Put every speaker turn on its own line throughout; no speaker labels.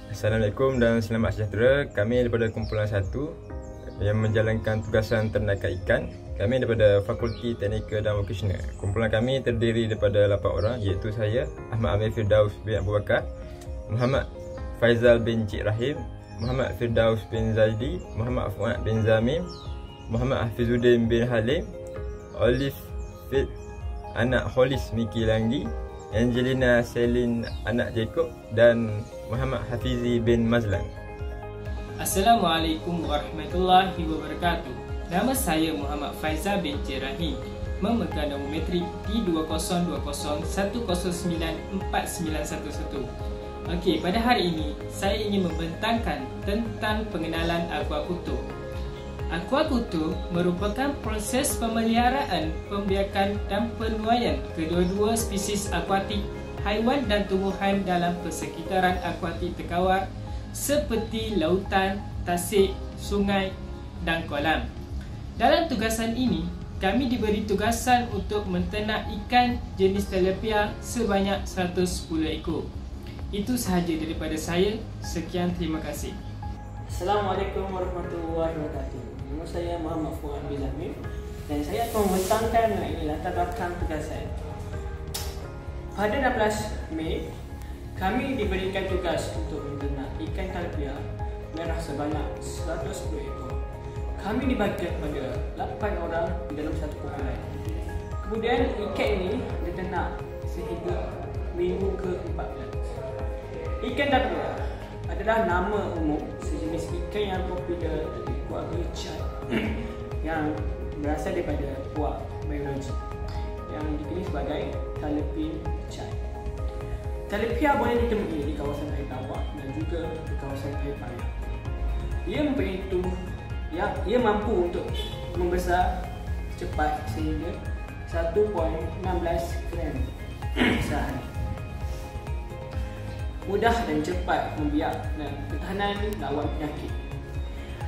Assalamualaikum dan selamat sejahtera. Kami daripada kumpulan 1 yang menjalankan tugasan ternakan ikan. Kami daripada Fakulti Teknikal dan Vocational. Kumpulan kami terdiri daripada 8 orang, iaitu saya, Ahmad Amir Firdaus bin Abu Bakar, Muhammad Faizal bin Cik Rahim, Muhammad Firdaus bin Zaidi, Muhammad Fuad bin Zamim, Muhammad Hafizuddin bin Halim, Olive Fit anak Holis Miki Langgi, Angelina Selin anak Jacob, dan Muhammad Hafizi bin Mazlan.
Assalamualaikum warahmatullahi wabarakatuh. Nama saya Muhammad Faizal bin Cik Rahim, memegang nombor metrik D202010949111. Okey, pada hari ini saya ingin membentangkan tentang pengenalan akuakultur. Akuakultur merupakan proses pemeliharaan, pembiakan dan penuaian kedua-dua spesies akuatik, haiwan dan tumbuhan dalam persekitaran akuatik terkawar seperti lautan, tasik, sungai dan kolam. Dalam tugasan ini, kami diberi tugasan untuk menternak ikan jenis tilapia sebanyak 110 ekor. Itu sahaja daripada saya. Sekian, terima kasih.
Assalamualaikum warahmatullahi wabarakatuh. Nama saya Muhammad Fuad bin Zamim dan saya akan membentangkan mengenai latar belakang tugasan. Pada 16 Mei, kami diberikan tugas untuk menternak ikan tilapia merah sebanyak 110 ekor. Kami dibagi kepada 8 orang dalam satu kumpulan. Kemudian ikan ini diternak sehingga minggu ke-14. Ikan tilapia adalah nama umum sejenis ikan yang popular dari keluarga cai yang berasal daripada puak biologi yang dikenali sebagai Talipin cai. Tilapia boleh ditemui di kawasan air tawar dan juga di kawasan air payah. Ia mampu untuk membesar cepat sehingga 1.16 gram sehari. Mudah dan cepat membiak dan ketahanan lawan penyakit.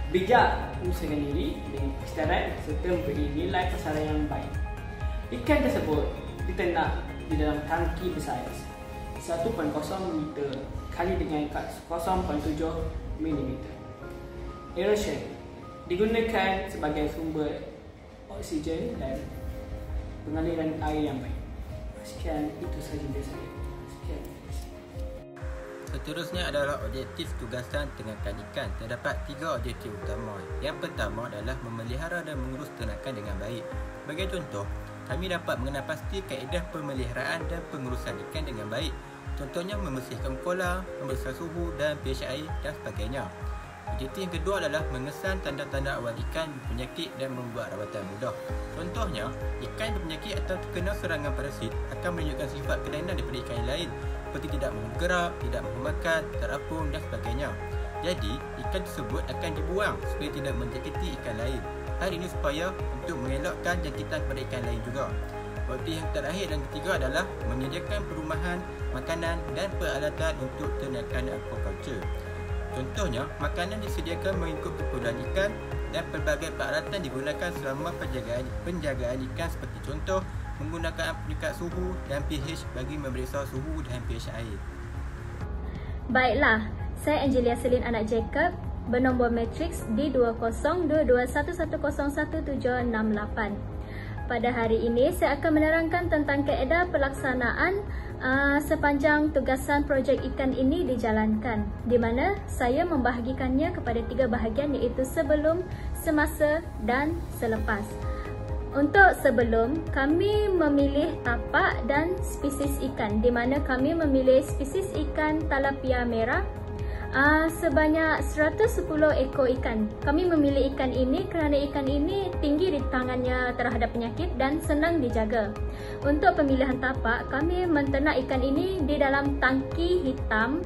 Bijak menyesuaikan diri dengan kesedaran serta memberi nilai pasaran yang baik. Ikan tersebut diternak di dalam tangki bersaiz 1.0 meter kali dengan 0.7 mm. Aeration digunakan sebagai sumber oksigen dan pengaliran air yang baik. Sekian, itu sahaja dari saya. Sekian.
Seterusnya adalah objektif tugasan ternakan ikan. Terdapat 3 objektif utama. Yang pertama adalah memelihara dan mengurus ternakan dengan baik. Sebagai contoh, kami dapat mengenal pasti kaedah pemeliharaan dan pengurusan ikan dengan baik. Contohnya membersihkan kolam, memeriksa suhu dan pH air dan sebagainya. Objektif yang kedua adalah mengesan tanda-tanda awal ikan berpenyakit dan membuat rawatan mudah. Contohnya, ikan berpenyakit atau terkena serangan parasit akan menunjukkan sifat kelainan daripada ikan yang lain, seperti tidak mahu bergerak, tidak mahu makan, terapung dan sebagainya. Jadi, ikan tersebut akan dibuang supaya tidak menjangkiti ikan lain. Hal ini supaya untuk mengelakkan jangkitan pada ikan lain juga. Objektif yang terakhir dan ketiga adalah menyediakan perumahan, makanan dan peralatan untuk ternakan aquaculture. Contohnya, makanan disediakan mengikut keperluan ikan dan pelbagai peralatan digunakan selama penjagaan ikan, seperti contoh menggunakan penyekat suhu dan pH bagi memeriksa suhu dan pH air.
Baiklah, saya Angelina Selin anak Jacob, bernombor matriks D202211011768. Pada hari ini saya akan menerangkan tentang kaedah pelaksanaan sepanjang tugasan projek ikan ini dijalankan, di mana saya membahagikannya kepada 3 bahagian, iaitu sebelum, semasa dan selepas. Untuk sebelum, kami memilih tapak dan spesies ikan, di mana kami memilih spesies ikan tilapia merah sebanyak 110 ekor ikan. Kami memilih ikan ini kerana ikan ini tinggi rintangannya terhadap penyakit dan senang dijaga. Untuk pemilihan tapak, kami menternak ikan ini di dalam tangki hitam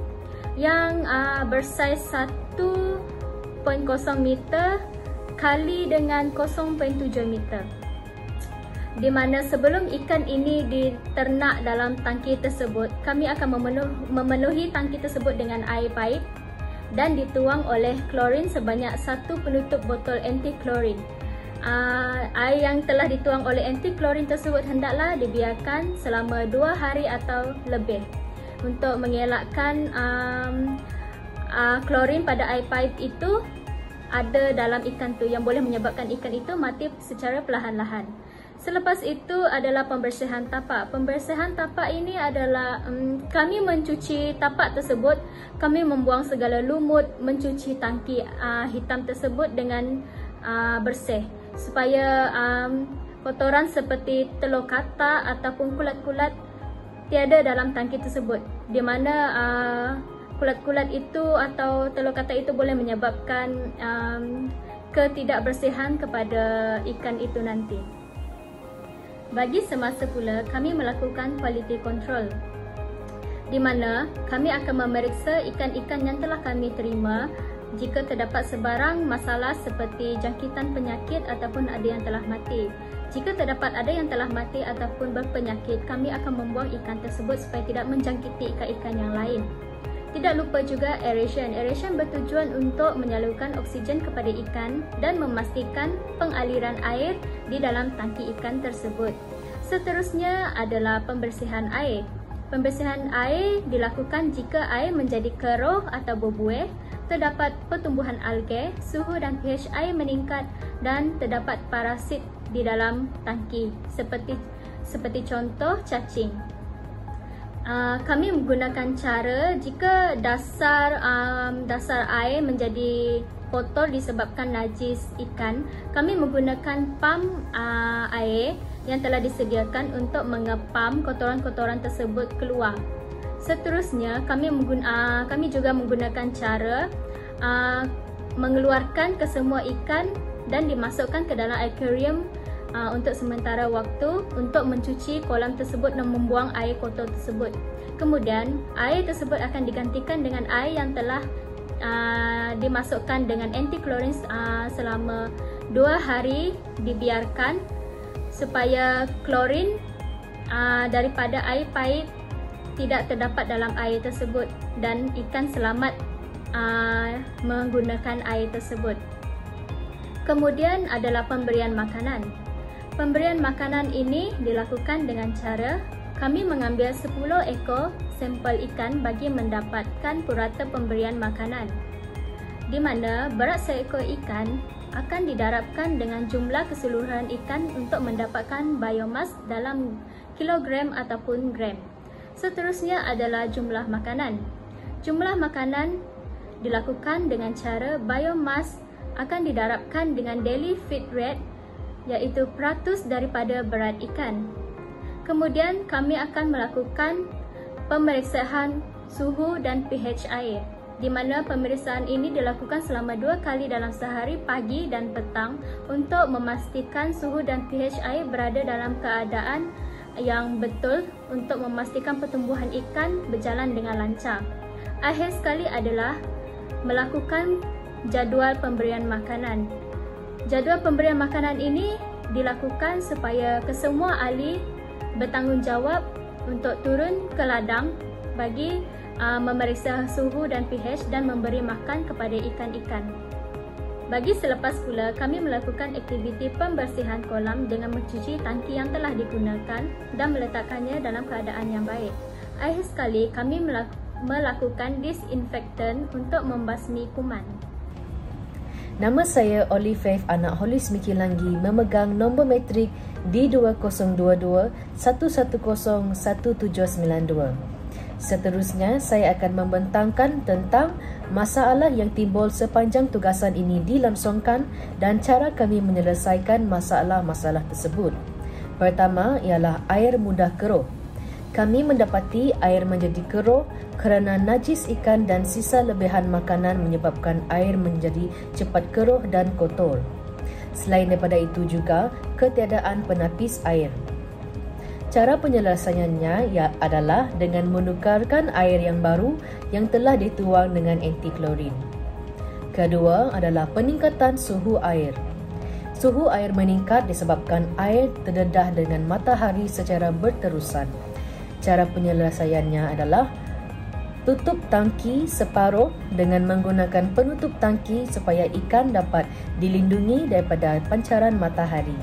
yang bersaiz 1.0 meter kali dengan 0.7 meter. Di mana sebelum ikan ini diternak dalam tangki tersebut, kami akan memenuhi tangki tersebut dengan air pahit dan dituang oleh klorin sebanyak 1 penutup botol anti-klorin. Air yang telah dituang oleh anti-klorin tersebut hendaklah dibiarkan selama 2 hari atau lebih untuk mengelakkan klorin pada air paip itu ada dalam ikan tu yang boleh menyebabkan ikan itu mati secara perlahan-lahan. Selepas itu adalah pembersihan tapak. Pembersihan tapak ini adalah kami mencuci tapak tersebut, kami membuang segala lumut, mencuci tangki hitam tersebut dengan bersih supaya kotoran seperti telur katak ataupun kulat-kulat tiada dalam tangki tersebut, di mana kulat-kulat itu atau telur katak itu boleh menyebabkan ketidakbersihan kepada ikan itu nanti. Bagi semasa pula, kami melakukan quality control, di mana kami akan memeriksa ikan-ikan yang telah kami terima. Jika terdapat sebarang masalah seperti jangkitan penyakit ataupun ada yang telah mati. Jika terdapat ada yang telah mati ataupun berpenyakit, kami akan membuang ikan tersebut supaya tidak menjangkiti ikan-ikan yang lain. Tidak lupa juga aeration. Aeration bertujuan untuk menyalurkan oksigen kepada ikan dan memastikan pengaliran air di dalam tangki ikan tersebut. Seterusnya adalah pembersihan air. Pembersihan air dilakukan jika air menjadi keruh atau berbuih, terdapat pertumbuhan algae, suhu dan pH air meningkat dan terdapat parasit di dalam tangki seperti contoh cacing. Kami menggunakan cara jika dasar air menjadi kotor disebabkan najis ikan, kami menggunakan pam air yang telah disediakan untuk mengepam kotoran-kotoran tersebut keluar. Seterusnya, kami juga menggunakan cara mengeluarkan kesemua ikan dan dimasukkan ke dalam akuarium untuk sementara waktu untuk mencuci kolam tersebut dan membuang air kotor tersebut. Kemudian, air tersebut akan digantikan dengan air yang telah dimasukkan dengan anti-klorin selama 2 hari dibiarkan supaya klorin daripada air paip tidak terdapat dalam air tersebut dan ikan selamat menggunakan air tersebut. Kemudian adalah pemberian makanan. Pemberian makanan ini dilakukan dengan cara kami mengambil 10 ekor sampel ikan bagi mendapatkan purata pemberian makanan, di mana berat seekor ikan akan didarabkan dengan jumlah keseluruhan ikan untuk mendapatkan biomas dalam kilogram ataupun gram. Seterusnya adalah jumlah makanan. Jumlah makanan dilakukan dengan cara biomas akan didarabkan dengan daily feed rate, iaitu peratus daripada berat ikan. Kemudian kami akan melakukan pemeriksaan suhu dan pH air, di mana pemeriksaan ini dilakukan selama 2 kali dalam sehari, pagi dan petang, untuk memastikan suhu dan pH air berada dalam keadaan yang betul untuk memastikan pertumbuhan ikan berjalan dengan lancar. Akhir sekali adalah melakukan jadual pemberian makanan. Jadual pemberian makanan ini dilakukan supaya kesemua ahli bertanggungjawab untuk turun ke ladang bagi memeriksa suhu dan pH dan memberi makan kepada ikan-ikan. Bagi selepas pula, kami melakukan aktiviti pembersihan kolam dengan mencuci tangki yang telah digunakan dan meletakkannya dalam keadaan yang baik. Akhir sekali, kami melakukan disinfektan untuk membasmi kuman.
Nama saya Olive anak Holis Mikilanggi, memegang nombor matrik D2022 1101792. Seterusnya, saya akan membentangkan tentang masalah yang timbul sepanjang tugasan ini dilangsungkan dan cara kami menyelesaikan masalah-masalah tersebut. Pertama ialah air mudah keruh. Kami mendapati air menjadi keruh kerana najis ikan dan sisa lebihan makanan menyebabkan air menjadi cepat keruh dan kotor. Selain daripada itu juga, ketiadaan penapis air. Cara penyelesaiannya adalah dengan menukarkan air yang baru yang telah dituang dengan anti-klorin. Kedua adalah peningkatan suhu air. Suhu air meningkat disebabkan air terdedah dengan matahari secara berterusan. Cara penyelesaiannya adalah tutup tangki separuh dengan menggunakan penutup tangki supaya ikan dapat dilindungi daripada pancaran matahari.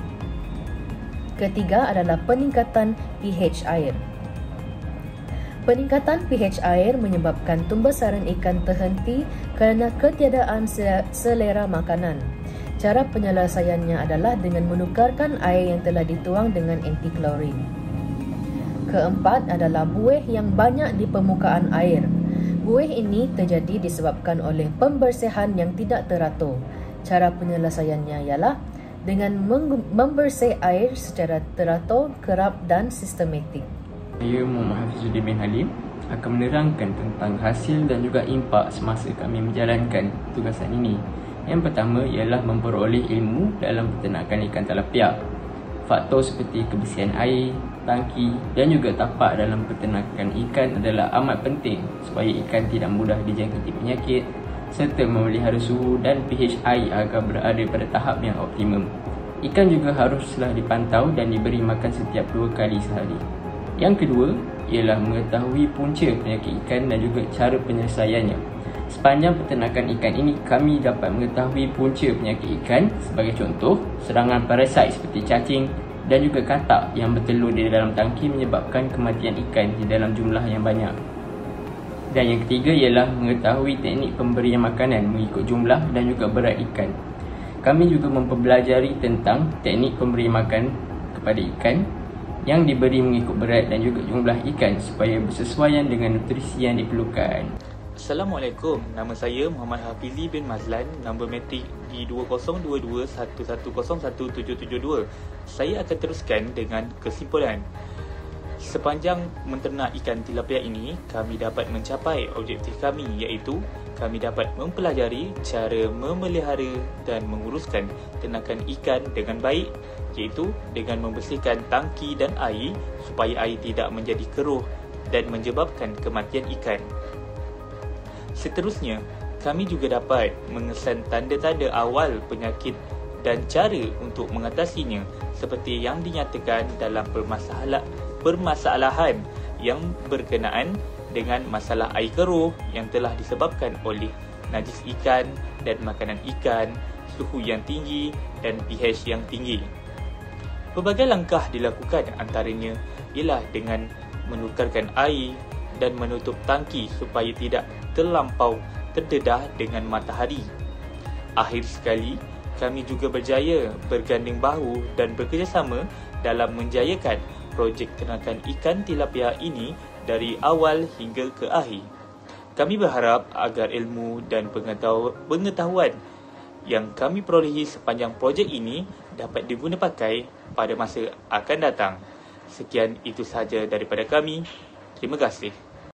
Ketiga adalah peningkatan pH air. Peningkatan pH air menyebabkan tumbesaran ikan terhenti kerana ketiadaan selera makanan. Cara penyelesaiannya adalah dengan menukarkan air yang telah dituang dengan antiklorin. Keempat adalah buih yang banyak di permukaan air. Buih ini terjadi disebabkan oleh pembersihan yang tidak teratur. Cara penyelesaiannya ialah dengan membersih air secara teratur, kerap dan sistematik.
Saya Muhammad Hafizuddin bin Halim akan menerangkan tentang hasil dan juga impak semasa kami menjalankan tugasan ini. Yang pertama ialah memperoleh ilmu dalam peternakan ikan tilapia. Faktor seperti kebersihan air, tangki dan juga tapak dalam peternakan ikan adalah amat penting supaya ikan tidak mudah dijangkiti penyakit serta memelihara suhu dan pH air agar berada pada tahap yang optimum. Ikan juga haruslah dipantau dan diberi makan setiap 2 kali sehari. Yang kedua ialah mengetahui punca penyakit ikan dan juga cara penyelesaiannya. Sepanjang peternakan ikan ini, kami dapat mengetahui punca penyakit ikan sebagai contoh, serangan parasit seperti cacing dan juga katak yang bertelur di dalam tangki menyebabkan kematian ikan di dalam jumlah yang banyak. Dan yang ketiga ialah mengetahui teknik pemberian makanan mengikut jumlah dan juga berat ikan. Kami juga mempelajari tentang teknik pemberian makan kepada ikan yang diberi mengikut berat dan juga jumlah ikan supaya bersesuaian dengan nutrisi yang diperlukan.
Assalamualaikum, nama saya Muhammad Hafizi bin Mazlan, nombor metrik D202211011772. Saya akan teruskan dengan kesimpulan. Sepanjang menternak ikan tilapia ini, kami dapat mencapai objektif kami, iaitu kami dapat mempelajari cara memelihara dan menguruskan ternakan ikan dengan baik, iaitu dengan membersihkan tangki dan air supaya air tidak menjadi keruh dan menyebabkan kematian ikan. Seterusnya, kami juga dapat mengesan tanda-tanda awal penyakit dan cara untuk mengatasinya seperti yang dinyatakan dalam permasalahan yang berkenaan dengan masalah air keruh yang telah disebabkan oleh najis ikan dan makanan ikan, suhu yang tinggi dan pH yang tinggi. Pelbagai langkah dilakukan, antaranya ialah dengan menukarkan air dan menutup tangki supaya tidak terlampau terdedah dengan matahari. Akhir sekali, kami juga berjaya berganding bahu dan bekerjasama dalam menjayakan projek ternakan ikan tilapia ini dari awal hingga ke akhir. Kami berharap agar ilmu dan pengetahuan yang kami perolehi sepanjang projek ini dapat diguna pakai pada masa akan datang. Sekian itu sahaja daripada kami. Terima kasih.